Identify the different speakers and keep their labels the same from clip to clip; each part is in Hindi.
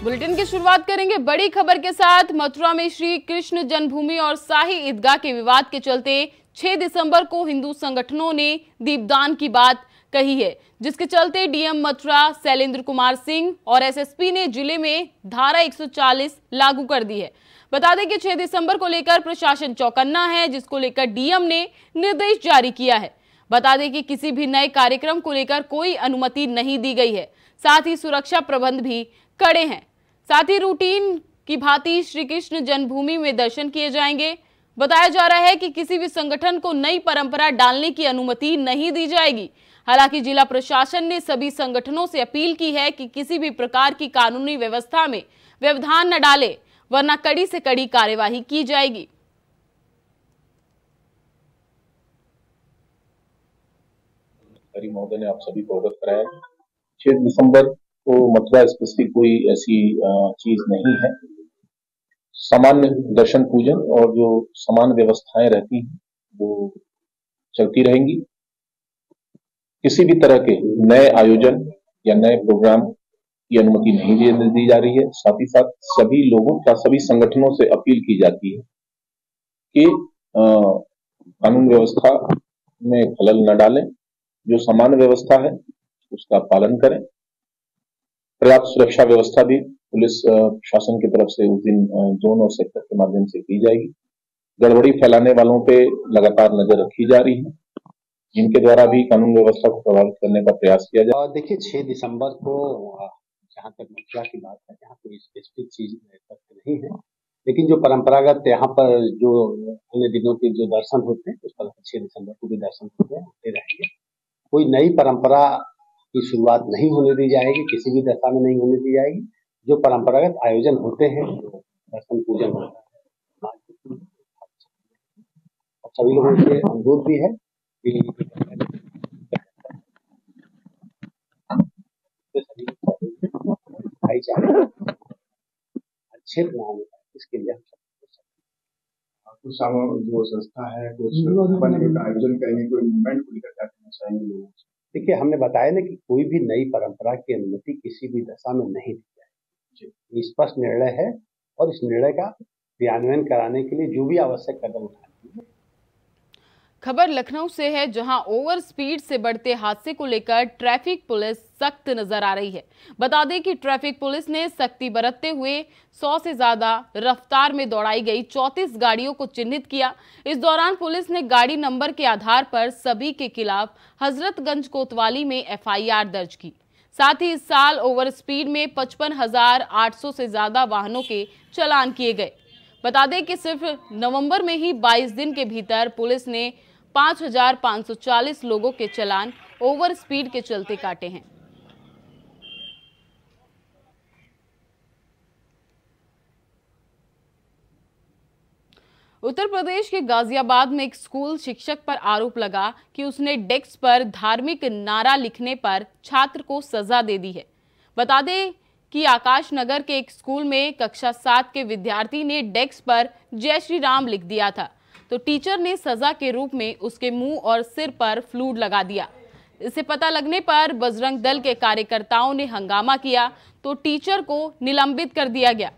Speaker 1: बुलेटिन की शुरुआत करेंगे बड़ी खबर के साथ। मथुरा में श्री कृष्ण जन्मभूमि और शाही ईदगाह के विवाद के चलते 6 दिसंबर को हिंदू संगठनों ने दीपदान की बात कही है, जिसके चलते डीएम मथुरा शैलेंद्र कुमार सिंह और एसएसपी ने जिले में धारा 140 लागू कर दी है। बता दें कि 6 दिसंबर को लेकर प्रशासन चौकन्ना है, जिसको लेकर डीएम ने निर्देश जारी किया है। बता दें कि किसी भी नए कार्यक्रम को लेकर कोई अनुमति नहीं दी गई है। साथ ही सुरक्षा प्रबंध भी कड़े हैं। साथ ही रूटीन की भांति श्री कृष्ण जन्मभूमि में दर्शन किए जाएंगे। बताया जा रहा है कि किसी भी संगठन को नई परंपरा डालने की अनुमति नहीं दी जाएगी। हालांकि जिला प्रशासन ने सभी संगठनों से अपील की है कि किसी भी प्रकार की कानूनी व्यवस्था में व्यवधान न डाले, वरना कड़ी से कड़ी कार्यवाही की जाएगी।
Speaker 2: महोदय ने आप सभी को अवगत कराया 6 दिसंबर को मथुरा स्पेसिफिक कोई ऐसी चीज नहीं है। सामान्य दर्शन पूजन और जो समान व्यवस्थाएं रहती हैं वो चलती रहेंगी। किसी भी तरह के नए आयोजन या नए प्रोग्राम की अनुमति नहीं दी जा रही है। साथ ही साथ सभी लोगों का सभी संगठनों से अपील की जाती है कि कानून व्यवस्था में खलल न डालें, जो सामान्य व्यवस्था है उसका पालन करें। पर्याप्त सुरक्षा व्यवस्था भी पुलिस प्रशासन की तरफ से उस दिन जोन और सेक्टर के माध्यम से की जाएगी। गड़बड़ी फैलाने वालों पे लगातार नजर रखी जा रही है, जिनके द्वारा भी कानून व्यवस्था को प्रभावित करने का प्रयास किया जाए।
Speaker 3: देखिए 6 दिसंबर को जहाँ तक मथुरा की बात है, यहाँ कोई स्पेसिफिक चीज नहीं है, लेकिन जो परंपरागत यहाँ पर जो अन्य दिनों के जो दर्शन होते हैं उस पर 6 दिसंबर को भी दर्शन होते रहेंगे। कोई नई परंपरा की शुरुआत नहीं होने दी जाएगी, किसी भी दशा में नहीं होने दी जाएगी। जो परंपरागत आयोजन होते हैं, जो दर्शन पूजन होता है, और सभी लोगों से अनुरोध भी है कि भाईचारे अच्छे बनाने में इसके लिए
Speaker 4: कुछ जो संस्था है कुछ आयोजन करने कोई मूवमेंट को लेकर चाहिए लोगों से।
Speaker 3: देखिए, हमने बताया ना कि कोई भी नई परंपरा की अनुमति किसी भी दशा में नहीं दी जाएगी। स्पष्ट निर्णय है और इस निर्णय का क्रियान्वयन कराने के लिए जो भी आवश्यक कदम उठाने।
Speaker 1: खबर लखनऊ से है, जहां ओवर स्पीड से बढ़ते हादसे को लेकर ट्रैफिक पुलिस सख्त नजर आ रही है। बता दें कि ट्रैफिक पुलिस ने सख्ती बरतते हुए 100 से ज्यादा रफ्तार में दौड़ाई गई 34 गाड़ियों को चिन्हित किया। इस दौरान पुलिस ने गाड़ी नंबर के आधार पर सभी के खिलाफ हजरतगंज कोतवाली में एफआईआर दर्ज की। साथ ही इस साल ओवर स्पीड में 55,800 से ज्यादा वाहनों के चालान किए गए। बता दें कि सिर्फ नवंबर में ही 22 दिन के भीतर पुलिस ने 5,540 लोगों के चालान ओवर स्पीड के चलते काटे हैं। उत्तर प्रदेश के गाजियाबाद में एक स्कूल शिक्षक पर आरोप लगा कि उसने डेस्क पर धार्मिक नारा लिखने पर छात्र को सजा दे दी है। बता दें कि आकाश नगर के एक स्कूल में कक्षा 7 के विद्यार्थी ने डेस्क पर जय श्री राम लिख दिया था, तो टीचर ने सजा के रूप में उसके मुंह और सिर पर फ्लूड लगा दिया। इसे पता लगने पर बजरंग दल के कार्यकर्ताओं ने हंगामा किया, तो टीचर को निलंबित कर दिया गया।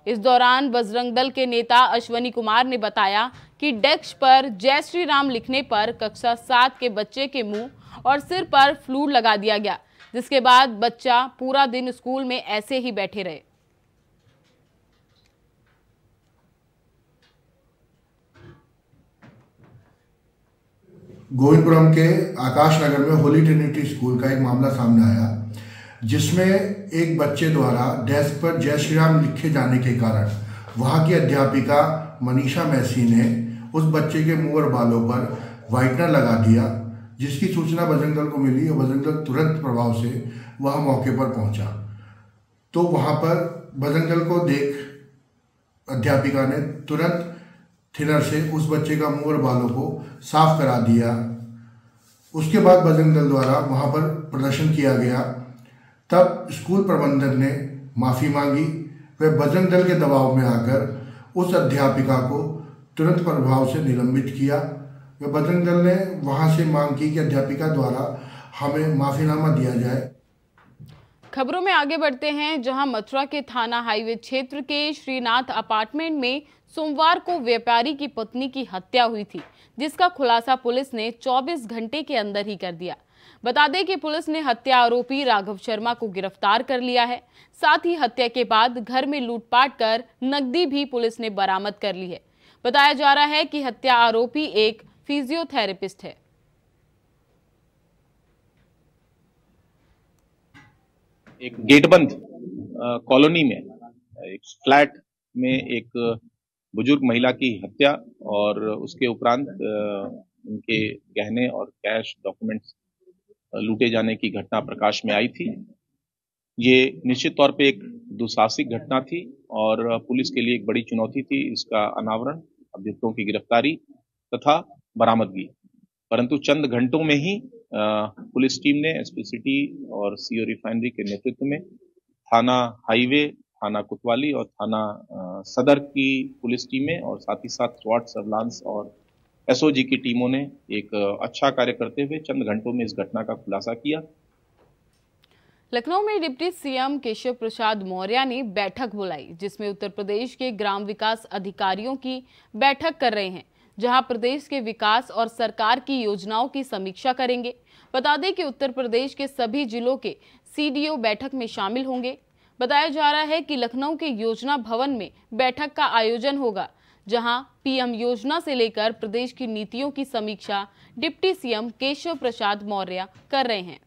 Speaker 1: इस दौरान बजरंग दल के नेता अश्वनी कुमार ने बताया कि डेस्क पर जय श्री राम लिखने पर कक्षा 7 के बच्चे के मुंह और सिर पर फ्लूड लगा दिया गया, जिसके बाद बच्चा पूरा दिन स्कूल में ऐसे ही बैठे रहे।
Speaker 5: गोविंदपुरम के आकाश नगर में होली ट्रिनिटी स्कूल का एक मामला सामने आया, जिसमें एक बच्चे द्वारा डेस्क पर जय श्री राम लिखे जाने के कारण वहां की अध्यापिका मनीषा मैसी ने उस बच्चे के मुंह और बालों पर व्हाइटनर लगा दिया, जिसकी सूचना बजरंग दल को मिली और बजरंग दल तुरंत प्रभाव से वह मौके पर पहुंचा। तो वहां पर बजरंग दल को देख अध्यापिका ने तुरंत थिनर से उस बच्चे का मुंह और बालों को साफ करा दिया। उसके बाद बजरंग दल द्वारा वहां पर प्रदर्शन किया गया। तब स्कूल प्रबंधन ने माफ़ी मांगी। वह बजरंग दल के दबाव में आकर उस अध्यापिका को तुरंत प्रभाव से निलंबित किया। वह बजरंग दल ने वहां से मांग की कि अध्यापिका द्वारा हमें माफ़ीनामा दिया जाए।
Speaker 1: खबरों में आगे बढ़ते हैं, जहां मथुरा के थाना हाईवे क्षेत्र के श्रीनाथ अपार्टमेंट में सोमवार को व्यापारी की पत्नी की हत्या हुई थी, जिसका खुलासा पुलिस ने 24 घंटे के अंदर ही कर दिया। बता दें कि पुलिस ने हत्या आरोपी राघव शर्मा को गिरफ्तार कर लिया है। साथ ही हत्या के बाद घर में लूटपाट कर नकदी भी पुलिस ने बरामद कर ली है। बताया जा रहा है कि हत्या आरोपी एक फिजियोथेरेपिस्ट है।
Speaker 2: एक गेटबंद कॉलोनी में एक फ्लैट में एक बुजुर्ग महिला की हत्या और उसके उपरांत उनके गहने और कैश डॉक्यूमेंट्स लूटे जाने की घटना प्रकाश में आई थी। ये निश्चित तौर पे एक दुस्साहसिक घटना थी और पुलिस के लिए एक बड़ी चुनौती थी इसका अनावरण, अभियुक्तों की गिरफ्तारी तथा बरामदगी। परंतु चंद घंटों में ही पुलिस टीम ने एसपी सिटी और सीओ रिफाइनरी के नेतृत्व में थाना हाईवे, थाना कोतवाली और थाना सदर की पुलिस टीमें और साथ ही साथ स्वाट सर्विलांस और एसओजी की टीमों ने एक अच्छा कार्य करते हुए चंद घंटों में इस घटना का खुलासा किया।
Speaker 1: लखनऊ में डिप्टी सीएम केशव प्रसाद मौर्य ने बैठक बुलाई, जिसमें उत्तर प्रदेश के ग्राम विकास अधिकारियों की बैठक कर रहे हैं, जहां प्रदेश के विकास और सरकार की योजनाओं की समीक्षा करेंगे। बता दें कि उत्तर प्रदेश के सभी जिलों के सीडीओ बैठक में शामिल होंगे। बताया जा रहा है कि लखनऊ के योजना भवन में बैठक का आयोजन होगा, जहां पीएम योजना से लेकर प्रदेश की नीतियों की समीक्षा डिप्टी सीएम केशव प्रसाद मौर्य कर रहे हैं।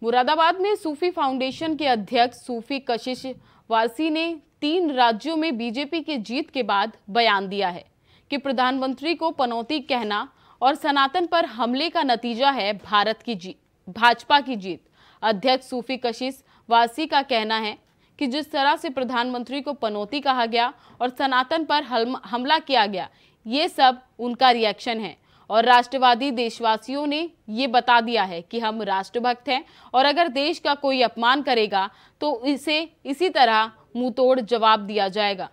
Speaker 1: मुरादाबाद में सूफी फाउंडेशन के अध्यक्ष सूफी कशिश वारसी ने 3 राज्यों में बीजेपी की जीत के बाद बयान दिया है कि प्रधानमंत्री को पनौती कहना और सनातन पर हमले का नतीजा है भाजपा की जीत। अध्यक्ष सूफी कशिश वारसी का कहना है कि जिस तरह से प्रधानमंत्री को पनौती कहा गया और सनातन पर हमला किया गया, ये सब उनका रिएक्शन है और राष्ट्रवादी देशवासियों ने ये बता दिया है कि हम राष्ट्रभक्त हैं और अगर देश का कोई अपमान करेगा तो इसे इसी तरह मुंहतोड़ जवाब दिया जाएगा।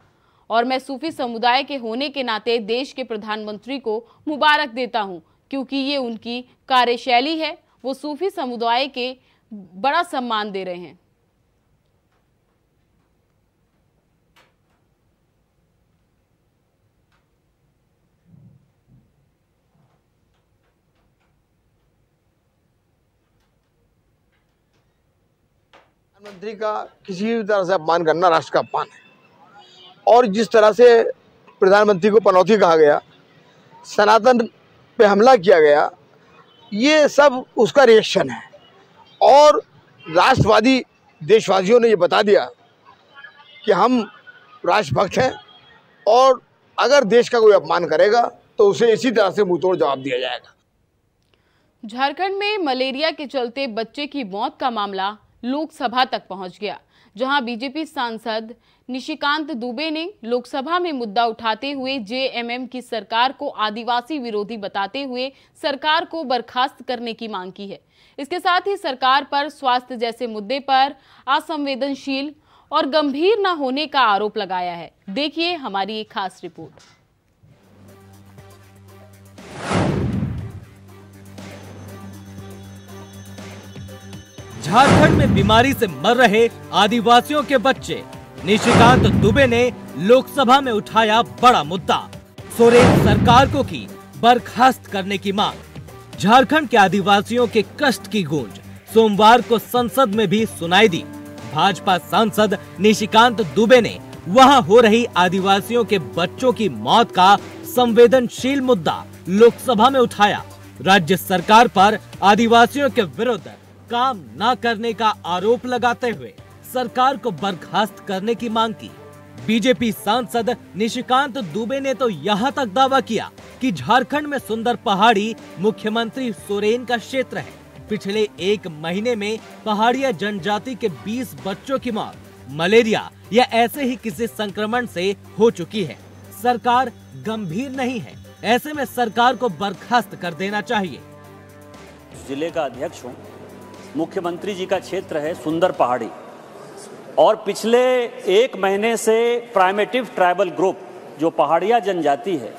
Speaker 1: और मैं सूफी समुदाय के होने के नाते देश के प्रधानमंत्री को मुबारक देता हूं, क्योंकि ये उनकी कार्यशैली है। वो सूफी समुदाय के बड़ा सम्मान दे रहे हैं।
Speaker 6: प्रधानमंत्री का किसी भी तरह से अपमान करना राष्ट्र का अपमान है और जिस तरह से प्रधानमंत्री को पनौती कहा गया, सनातन पे हमला किया गया, ये सब उसका रिएक्शन है। और राष्ट्रवादी देशवासियों ने ये बता दिया कि हम राष्ट्रभक्त हैं और अगर देश का कोई अपमान करेगा तो उसे इसी तरह से मुंहतोड़ जवाब दिया जाएगा।
Speaker 1: झारखंड में मलेरिया के चलते बच्चे की मौत का मामला लोकसभा तक पहुंच गया, जहां बीजेपी सांसद निशिकांत दुबे ने लोकसभा में मुद्दा उठाते हुए जेएमएम की सरकार को आदिवासी विरोधी बताते हुए सरकार को बर्खास्त करने की मांग की है। इसके साथ ही सरकार पर स्वास्थ्य जैसे मुद्दे पर असंवेदनशील और गंभीर न होने का आरोप लगाया है। देखिए हमारी एक खास रिपोर्ट।
Speaker 7: झारखंड में बीमारी से मर रहे आदिवासियों के बच्चे, निशिकांत दुबे ने लोकसभा में उठाया बड़ा मुद्दा, सोरेन सरकार को की बर्खास्त करने की मांग। झारखंड के आदिवासियों के कष्ट की गूंज सोमवार को संसद में भी सुनाई दी। भाजपा सांसद निशिकांत दुबे ने वहां हो रही आदिवासियों के बच्चों की मौत का संवेदनशील मुद्दा लोकसभा में उठाया। राज्य सरकार पर आदिवासियों के विरुद्ध काम न करने का आरोप लगाते हुए सरकार को बर्खास्त करने की मांग की। बीजेपी सांसद निशिकांत दुबे ने तो यहाँ तक दावा किया कि झारखंड में सुंदर पहाड़ी मुख्यमंत्री सोरेन का क्षेत्र है। पिछले 1 महीने में पहाड़िया जनजाति के 20 बच्चों की मौत मलेरिया या ऐसे ही किसी संक्रमण से हो चुकी है। सरकार गंभीर नहीं है, ऐसे में सरकार को बर्खास्त कर देना चाहिए।
Speaker 8: जिले का अध्यक्ष हूँ, मुख्यमंत्री जी का क्षेत्र है सुंदर पहाड़ी और पिछले 1 महीने से प्राइमेटिव ट्राइबल ग्रुप जो पहाड़िया जनजाति है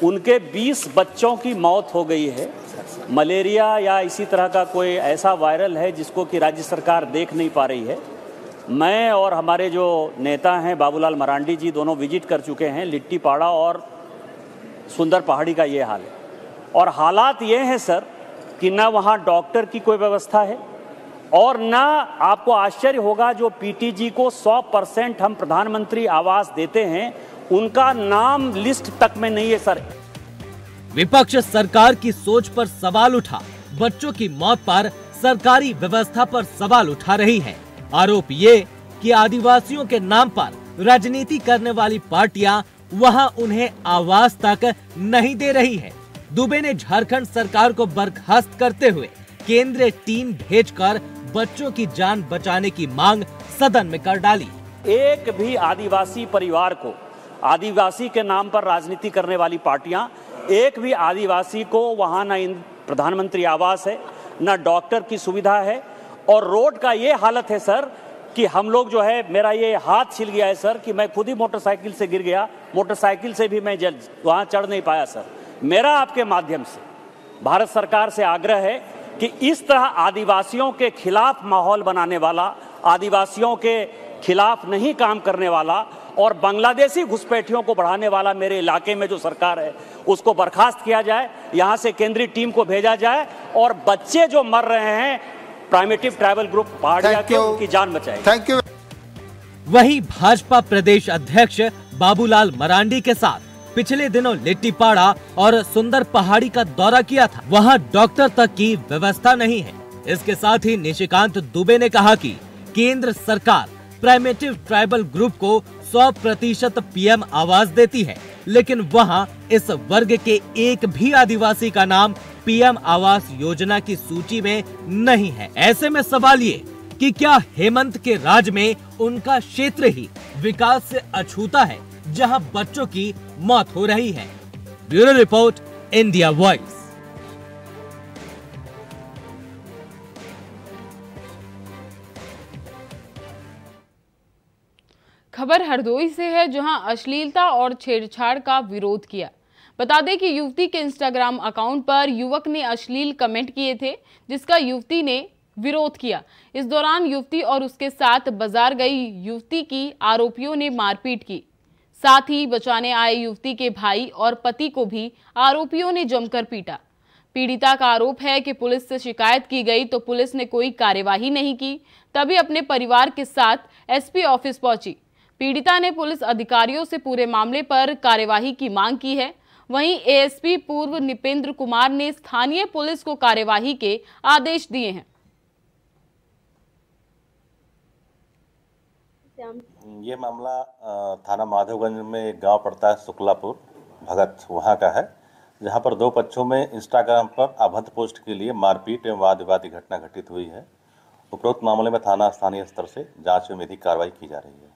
Speaker 8: उनके 20 बच्चों की मौत हो गई है। मलेरिया या इसी तरह का कोई ऐसा वायरल है जिसको कि राज्य सरकार देख नहीं पा रही है। मैं और हमारे जो नेता हैं बाबूलाल मरांडी जी दोनों विजिट कर चुके हैं। लिट्टी पाड़ा और सुंदर पहाड़ी का ये हाल है और हालात ये हैं सर कि ना वहाँ डॉक्टर की कोई व्यवस्था है और ना आपको आश्चर्य होगा जो पीटीजी को 100% हम प्रधानमंत्री आवास देते हैं उनका नाम लिस्ट तक में नहीं है सर।
Speaker 7: विपक्ष सरकार की सोच पर सवाल उठा, बच्चों की मौत पर सरकारी व्यवस्था पर सवाल उठा रही है। आरोप ये कि आदिवासियों के नाम पर राजनीति करने वाली पार्टियां वहां उन्हें आवास तक नहीं दे रही है। दुबे ने झारखंड सरकार को बर्खास्त करते हुए केंद्रीय टीम भेजकर बच्चों की जान बचाने की मांग सदन में कर डाली।
Speaker 8: एक भी आदिवासी परिवार को, आदिवासी के नाम पर राजनीति करने वाली पार्टियां, एक भी आदिवासी को वहां न प्रधानमंत्री आवास है, न डॉक्टर की सुविधा है और रोड का ये हालत है सर कि हम लोग जो है, मेरा ये हाथ छिल गया है सर कि मैं खुद ही मोटरसाइकिल से गिर गया, मोटरसाइकिल से भी मैं वहां चढ़ नहीं पाया सर। मेरा आपके माध्यम से भारत सरकार से आग्रह है कि इस तरह आदिवासियों के खिलाफ माहौल बनाने वाला, आदिवासियों के खिलाफ नहीं काम करने वाला और बांग्लादेशी घुसपैठियों को बढ़ाने वाला मेरे इलाके में जो सरकार है उसको बर्खास्त किया जाए, यहाँ से केंद्रीय टीम को भेजा जाए और बच्चे जो मर रहे हैं प्राइमेटिव ट्राइबल ग्रुप पहाड़िया के, उनकी जान बचाए।
Speaker 6: Thank you.
Speaker 7: वहीं भाजपा प्रदेश अध्यक्ष बाबूलाल मरांडी के साथ पिछले दिनों लिट्टीपाड़ा और सुंदर पहाड़ी का दौरा किया था। वहां डॉक्टर तक की व्यवस्था नहीं है। इसके साथ ही निशिकांत दुबे ने कहा कि केंद्र सरकार प्राइमेटिव ट्राइबल ग्रुप को 100% पीएम आवास देती है, लेकिन वहां इस वर्ग के एक भी आदिवासी का नाम पीएम आवास योजना की सूची में नहीं है। ऐसे में सवाल ये कि क्या हेमंत के राज में उनका क्षेत्र ही विकास से अछूता है जहां बच्चों की मौत हो रही है। Bureau report, India voice.
Speaker 1: खबर हरदोई से है जहां अश्लीलता और छेड़छाड़ का विरोध किया। बता दें कि युवती के इंस्टाग्राम अकाउंट पर युवक ने अश्लील कमेंट किए थे जिसका युवती ने विरोध किया। इस दौरान युवती और उसके साथ बाजार गई युवती की आरोपियों ने मारपीट की। साथ ही बचाने आए युवती के भाई और पति को भी आरोपियों ने जमकर पीटा। पीड़िता का आरोप है कि पुलिस से शिकायत की गई तो पुलिस ने कोई कार्यवाही नहीं की, तभी अपने परिवार के साथ एसपी ऑफिस पहुंची। पीड़िता ने पुलिस अधिकारियों से पूरे मामले पर कार्यवाही की मांग की है। वहीं एएसपी पूर्व निपेंद्र कुमार ने स्थानीय पुलिस को कार्यवाही के आदेश दिए हैं।
Speaker 9: ये मामला थाना माधवगंज में एक गांव पड़ता है शुक्लापुर भगत, वहां का है, जहां पर दो पक्षों में इंस्टाग्राम पर अभद्र पोस्ट के लिए मारपीट एवं वाद विवाद की घटना घटित हुई है। उपरोक्त मामले में थाना स्थानीय स्तर से जांच में विधिक कार्रवाई की जा रही है।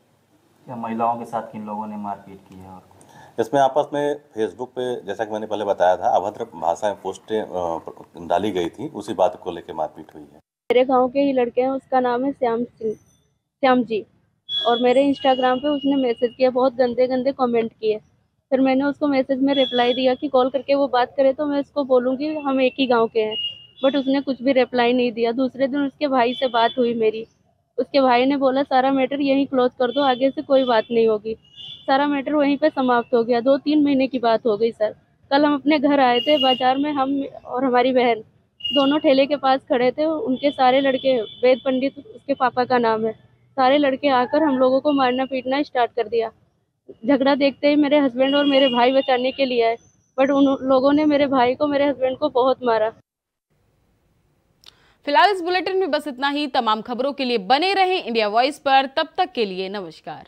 Speaker 10: या महिलाओं के साथ किन लोगों ने मारपीट की है?
Speaker 9: इसमें आपस में फेसबुक पे, जैसा कि मैंने पहले बताया था, अभद्र भाषा में पोस्टें डाली गई थी, उसी बात को लेकर मारपीट हुई है।
Speaker 11: मेरे गांव के ही लड़के हैं, उसका नाम है श्याम जी, और मेरे इंस्टाग्राम पे उसने मैसेज किया, बहुत गंदे गंदे कमेंट किए। फिर मैंने उसको मैसेज में रिप्लाई दिया कि कॉल करके वो बात करे तो मैं उसको बोलूँगी हम एक ही गाँव के हैं, बट उसने कुछ भी रिप्लाई नहीं दिया। दूसरे दिन उसके भाई से बात हुई मेरी, उसके भाई ने बोला सारा मैटर यहीं क्लोज कर दो, आगे से कोई बात नहीं होगी। सारा मैटर वहीं पे समाप्त हो गया। 2-3 महीने की बात हो गई सर। कल हम अपने घर आए थे बाजार में, हम और हमारी बहन दोनों ठेले के पास खड़े थे। उनके सारे लड़के, वेद पंडित उसके पापा का नाम है, सारे लड़के आकर हम लोगों को मारना पीटना स्टार्ट कर दिया। झगड़ा देखते ही मेरे हस्बैंड और मेरे भाई बचाने के लिए आए, बट उन लोगों ने मेरे भाई को, मेरे हस्बैंड को बहुत मारा।
Speaker 1: फिलहाल इस बुलेटिन में बस इतना ही। तमाम खबरों के लिए बने रहें इंडिया वॉइस पर। तब तक के लिए नमस्कार।